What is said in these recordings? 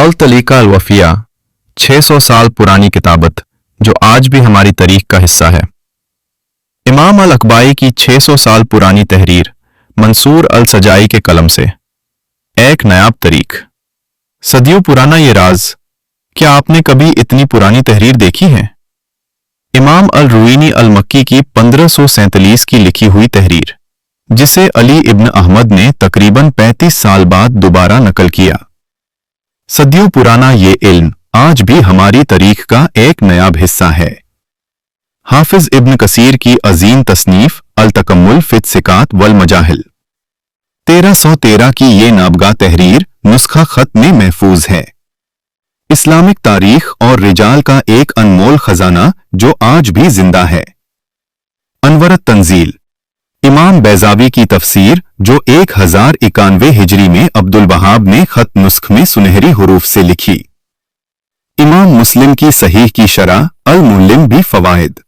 अल तरीका अल वफिया 600 साल पुरानी किताबत जो आज भी हमारी तारीख का हिस्सा है। इमाम अल अकबाई की 600 साल पुरानी तहरीर मंसूर अल सजाई के कलम से एक नायाब तरीक। सदियों पुराना ये राज, क्या आपने कभी इतनी पुरानी तहरीर देखी है? इमाम अल रुईनी अल मक्की की 1547 की लिखी हुई तहरीर, जिसे अली इब्न अहमद ने तकरीबन 35 साल बाद दोबारा नकल किया। सदियों पुराना ये इल्म आज भी हमारी तारीख का एक नायाब हिस्सा है। हाफिज इब्न कसीर की अजीम तसनीफ अल तकम्मुल फित सिकात वल मजाहिल 1313 की ये नाबगा तहरीर नुस्खा खत में महफूज है। इस्लामिक तारीख और रिजाल का एक अनमोल खजाना जो आज भी जिंदा है। अनवरत तंजील इमाम बैजावी की तफसीर जो 1091 हिजरी में अब्दुल वहाब ने खत नुस्ख में सुनहरी हुरूफ से लिखी। इमाम मुस्लिम की सहीह की शरह अल मुल्लिम भी फवाइद।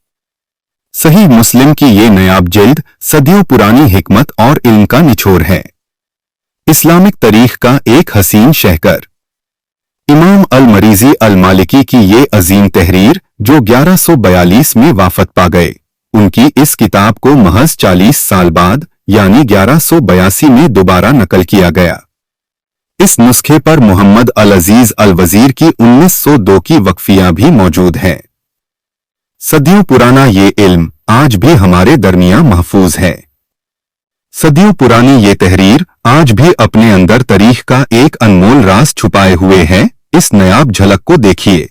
सही मुस्लिम की ये नायाब जिल्द सदियों पुरानी हिकमत और इल्म का निचोड़ है। इस्लामिक तारीख का एक हसीन शहकर। इमाम अल मरीजी अल मालिकी की ये अजीम तहरीर जो 1142 में वाफत पा गए, उनकी इस किताब को महज 40 साल बाद यानी 1182 में दोबारा नकल किया गया। इस नुस्खे पर मोहम्मद अल अजीज अल वजीर की 1902 की वक्फियां भी मौजूद है। सदियों पुराना ये इल्म आज भी हमारे दरमियां महफूज है। सदियों पुरानी ये तहरीर आज भी अपने अंदर तारीख का एक अनमोल राज छुपाए हुए है। इस नायाब झलक को देखिए।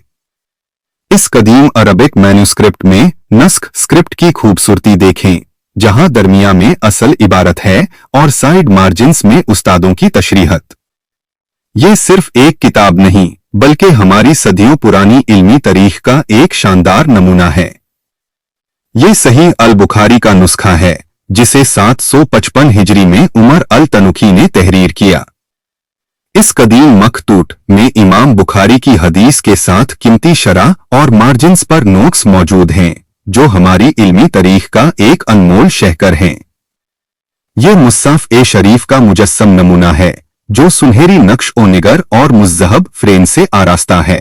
इस कदीम अरबिक मैन्युस्क्रिप्ट में नस्ख स्क्रिप्ट की खूबसूरती देखें, जहां दरमिया में असल इबारत है और साइड मार्जिन्स में उस्तादों की तशरीहत। ये सिर्फ एक किताब नहीं बल्कि हमारी सदियों पुरानी इल्मी तारीख का एक शानदार नमूना है। ये सही अल बुखारी का नुस्खा है जिसे 755 हिजरी में उमर अल तनुखी ने तहरीर किया। इस कदीम मखतूत में इमाम बुखारी की हदीस के साथ कीमती शरह और मार्जिन्स पर नोट्स मौजूद हैं जो हमारी इल्मी तारीख का एक अनमोल शहकर हैं। ये मुस्साफ ए शरीफ का मुजस्सम नमूना है जो सुनहरी नक्श ओ निगर और मुज़्ज़हब फ्रेम से आरास्ता है।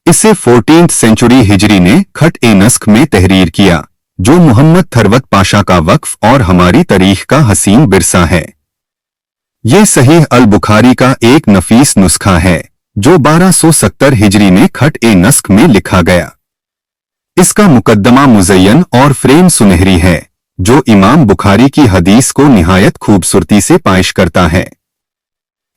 इसे 14th सेंचुरी हिजरी ने खट ए नस्ख में तहरीर किया जो मोहम्मद थरवत पाशा का वक्फ और हमारी तारीख का हसीन बिरसा है। ये सहीह अल बुखारी का एक नफीस नुस्खा है जो 1270 हिजरी में खट ए नस्ख में लिखा गया। इसका मुकद्दमा मुज़य्यन और फ्रेम सुनहरी है जो इमाम बुखारी की हदीस को निहायत खूबसूरती से पेश करता है।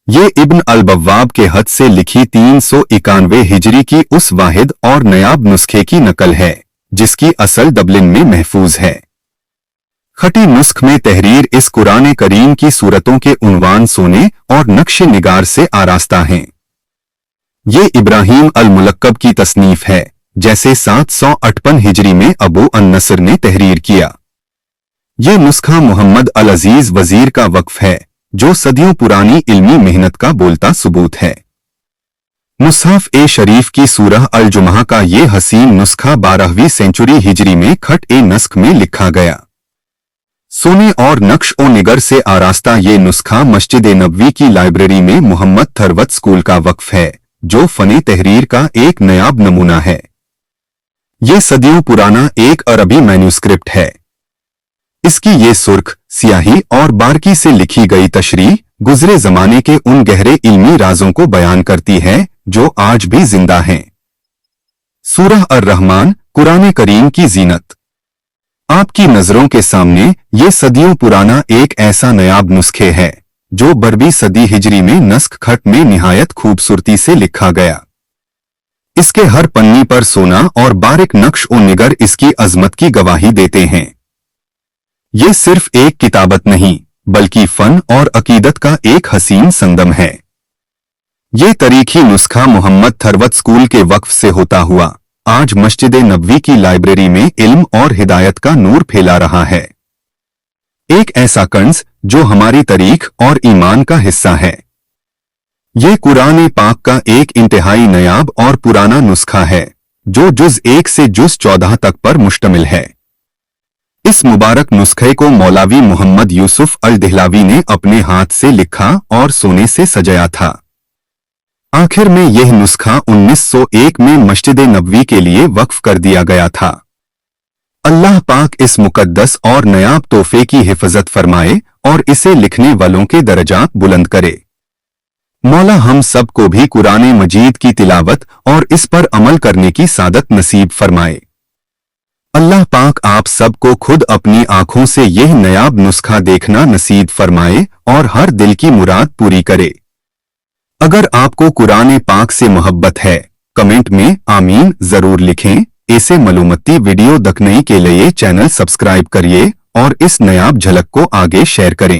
ये इब्न अल बव्वाब के हद से लिखी 391 हिजरी की उस वाहिद और नायाब नुस्खे की नकल है जिसकी असल डबलिन में महफूज है। खटी नुस्ख में तहरीर इस कुरान करीम की सूरतों के उन्वान सोने और नक्श निगार से आरास्ता हैं। ये इब्राहीम अल मुलक्कब की तसनीफ है जैसे 758 हिजरी में अबू अन-नसर ने तहरीर किया। ये नुस्खा मोहम्मद अल अजीज वजीर का वक्फ है जो सदियों पुरानी इल्मी मेहनत का बोलता सबूत है। मुसहफ ए शरीफ की सूरह अल जुमआ का ये हसीन नुस्खा 12वीं सेंचुरी हिजरी में खट ए नस्ख में लिखा गया। सोने और नक्श ओ निगर से आरास्ता ये नुस्खा मस्जिद नबवी की लाइब्रेरी में मोहम्मद थरवत स्कूल का वक्फ है जो फने तहरीर का एक नायाब नमूना है। ये सदियों पुराना एक अरबी मैन्युस्क्रिप्ट है। इसकी ये सुर्ख, स्याही और बारकी से लिखी गई तशरीह गुजरे जमाने के उन गहरे इल्मी राजों को बयान करती है जो आज भी जिंदा हैं। सूरह अर-रहमान कुरान करीम की जीनत। आपकी नजरों के सामने ये सदियों पुराना एक ऐसा नायाब नुस्खे है जो 12वीं सदी हिजरी में नस्ख खट में निहायत खूबसूरती से लिखा गया। इसके हर पन्नी पर सोना और बारीक नक्श ओ निगर इसकी अजमत की गवाही देते हैं। ये सिर्फ एक किताबत नहीं बल्कि फन और अकीदत का एक हसीन संगम है। ये तारीखी नुस्खा मोहम्मद थरवत स्कूल के वक्फ से होता हुआ आज मस्जिद नबवी की लाइब्रेरी में इल्म और हिदायत का नूर फैला रहा है। एक ऐसा कंज जो हमारी तारीख और ईमान का हिस्सा है। ये कुरान पाक का एक इंतहाई नायाब और पुराना नुस्खा है जो जुज 1 से जुज 14 तक पर मुश्तमिल है। इस मुबारक नुस्खे को मौलवी मोहम्मद यूसुफ अल दहलावी ने अपने हाथ से लिखा और सोने से सजाया था। आखिर में यह नुस्खा 1901 में मस्जिद नबवी के लिए वक्फ कर दिया गया था। अल्लाह पाक इस मुकद्दस और नायाब तोहफे की हिफाजत फरमाए और इसे लिखने वालों के दर्जात बुलंद करे। मौला हम सब को भी कुरान मजीद की तिलावत और इस पर अमल करने की सादत नसीब फरमाए। अल्लाह पाक आप सबको खुद अपनी आंखों से यह नायाब नुस्खा देखना नसीब फरमाए और हर दिल की मुराद पूरी करे। अगर आपको कुरान पाक से मोहब्बत है, कमेंट में आमीन जरूर लिखें। ऐसे मालूमती वीडियो देखने के लिए चैनल सब्सक्राइब करिए और इस नायाब झलक को आगे शेयर करें।